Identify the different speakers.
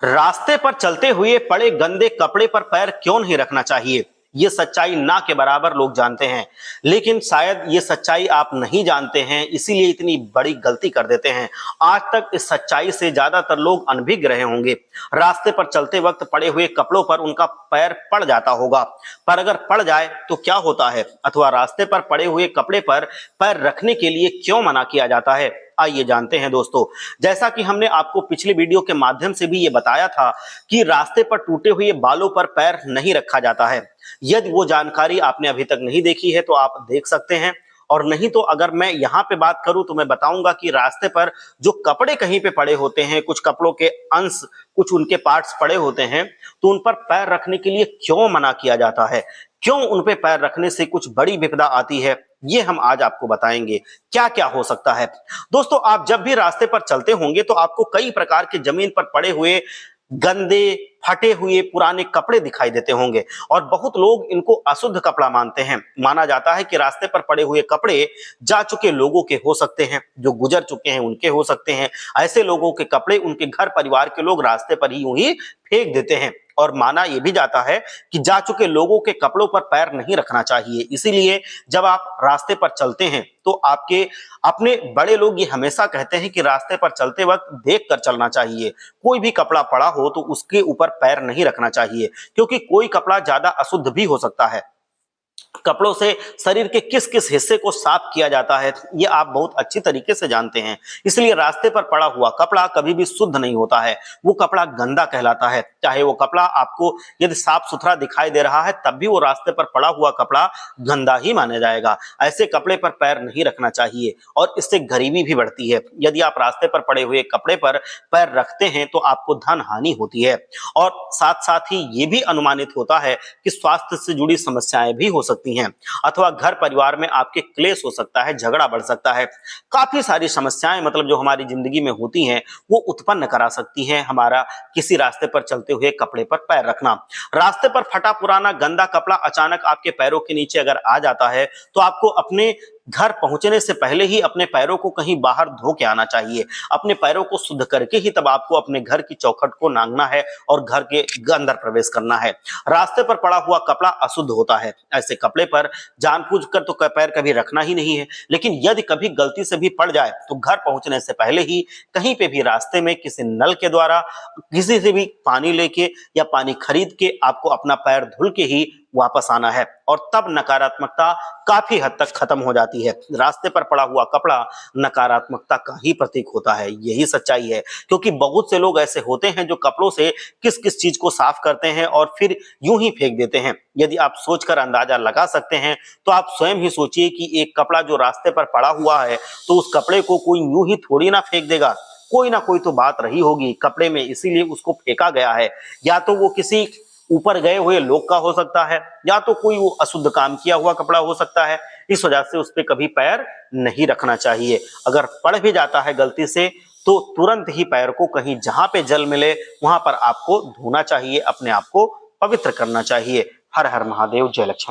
Speaker 1: रास्ते पर चलते हुए पड़े गंदे कपड़े पर पैर क्यों नहीं रखना चाहिए? ये सच्चाई ना के बराबर लोग जानते हैं, लेकिन शायद ये सच्चाई आप नहीं जानते हैं, इसीलिए इतनी बड़ी गलती कर देते हैं। आज तक इस सच्चाई से ज्यादातर लोग अनभिज्ञ रहे होंगे। रास्ते पर चलते वक्त पड़े हुए कपड़ों पर उनका पैर पड़ जाता होगा, पर अगर पड़ जाए तो क्या होता है, अथवा रास्ते पर पड़े हुए कपड़े पर पैर रखने के लिए क्यों मना किया जाता है? आइए जानते हैं दोस्तों। जैसा कि हमने आपको पिछली वीडियो के माध्यम से भी ये बताया था कि रास्ते पर टूटे हुए बालों पर पैर नहीं रखा जाता है। यदि वो जानकारी आपने अभी तक नहीं देखी है तो आप देख सकते हैं, और नहीं तो अगर मैं यहाँ पे बात करूं तो मैं बताऊंगा कि रास्ते पर जो कपड़े कहीं पे पड़े होते हैं, कुछ कपड़ों के अंश, कुछ उनके पार्ट्स पड़े होते हैं, तो उन पर पैर रखने के लिए क्यों मना किया जाता है, क्यों उन पे पैर रखने से कुछ बड़ी विपदा आती है, ये हम आज आपको बताएंगे। क्या क्या हो सकता है दोस्तों। आप जब भी रास्ते पर चलते होंगे तो आपको कई प्रकार के जमीन पर पड़े हुए गंदे, फटे हुए पुराने कपड़े दिखाई देते होंगे, और बहुत लोग इनको अशुद्ध कपड़ा मानते हैं। माना जाता है कि रास्ते पर पड़े हुए कपड़े जा चुके लोगों के हो सकते हैं, जो गुजर चुके हैं उनके हो सकते हैं। ऐसे लोगों के कपड़े उनके घर परिवार के लोग रास्ते पर ही यूं ही फेंक देते हैं, और माना यह भी जाता है कि जा चुके लोगों के कपड़ों पर पैर नहीं रखना चाहिए। इसीलिए जब आप रास्ते पर चलते हैं तो आपके अपने बड़े लोग ये हमेशा कहते हैं कि रास्ते पर चलते वक्त देख कर चलना चाहिए। कोई भी कपड़ा पड़ा हो तो उसके ऊपर पैर नहीं रखना चाहिए, क्योंकि कोई कपड़ा ज्यादा अशुद्ध भी हो सकता है। कपड़ों से शरीर के किस किस हिस्से को साफ किया जाता है ये आप बहुत अच्छी तरीके से जानते हैं। इसलिए रास्ते पर पड़ा हुआ कपड़ा कभी भी शुद्ध नहीं होता है, वो कपड़ा गंदा कहलाता है। चाहे वो कपड़ा आपको यदि साफ सुथरा दिखाई दे रहा है तब भी वो रास्ते पर पड़ा हुआ कपड़ा गंदा ही माना जाएगा। ऐसे कपड़े पर पैर नहीं रखना चाहिए, और इससे गरीबी भी बढ़ती है। यदि आप रास्ते पर पड़े हुए कपड़े पर पैर रखते हैं तो आपको धन हानि होती है, और साथ साथ ही ये भी अनुमानित होता है कि स्वास्थ्य से जुड़ी समस्याएं भी हो सकती हैं, अथवा घर परिवार में आपके क्लेश हो सकता है, झगड़ा बढ़ सकता है। काफी सारी समस्याएं मतलब जो हमारी जिंदगी में होती हैं वो उत्पन्न करा सकती हैं हमारा किसी रास्ते पर चलते हुए कपड़े पर पैर रखना। रास्ते पर फटा पुराना गंदा कपड़ा अचानक आपके पैरों के नीचे अगर आ जाता है तो आपको अपने घर पहुंचने से पहले ही अपने पैरों को कहीं बाहर धो के आना चाहिए। अपने पैरों को शुद्ध करके ही तब आपको अपने घर की चौखट को नांगना है और घर के अंदर प्रवेश करना है। रास्ते पर पड़ा हुआ कपड़ा अशुद्ध होता है, ऐसे कपड़े पर जानबूझकर तो पैर कभी रखना ही नहीं है। लेकिन यदि कभी गलती से भी पड़ जाए तो घर पहुंचने से पहले ही कहीं पे भी रास्ते में किसी नल के द्वारा किसी से भी पानी लेके या पानी खरीद के आपको अपना पैर धुल के ही वापस आना है, और तब नकारात्मकता काफी हद तक खत्म हो जाती है। रास्ते पर पड़ा हुआ कपड़ा नकारात्मकता का ही प्रतीक होता है, यही सच्चाई है। क्योंकि बहुत से लोग ऐसे होते हैं जो कपड़ों से किस किस चीज को साफ करते हैं और फिर यूं ही फेंक देते हैं। यदि आप सोचकर अंदाजा लगा सकते हैं तो आप स्वयं ही सोचिए कि एक कपड़ा जो रास्ते पर पड़ा हुआ है तो उस कपड़े को कोई यूं ही थोड़ी ना फेंक देगा, कोई ना कोई तो बात रही होगी कपड़े में, इसीलिए उसको फेंका गया है। या तो वो किसी ऊपर गए हुए लोग का हो सकता है, या तो कोई वो अशुद्ध काम किया हुआ कपड़ा हो सकता है। इस वजह से उस पर कभी पैर नहीं रखना चाहिए। अगर पड़ भी जाता है गलती से तो तुरंत ही पैर को कहीं जहां पे जल मिले वहां पर आपको धोना चाहिए, अपने आप को पवित्र करना चाहिए। हर हर महादेव, जय लक्ष्मी।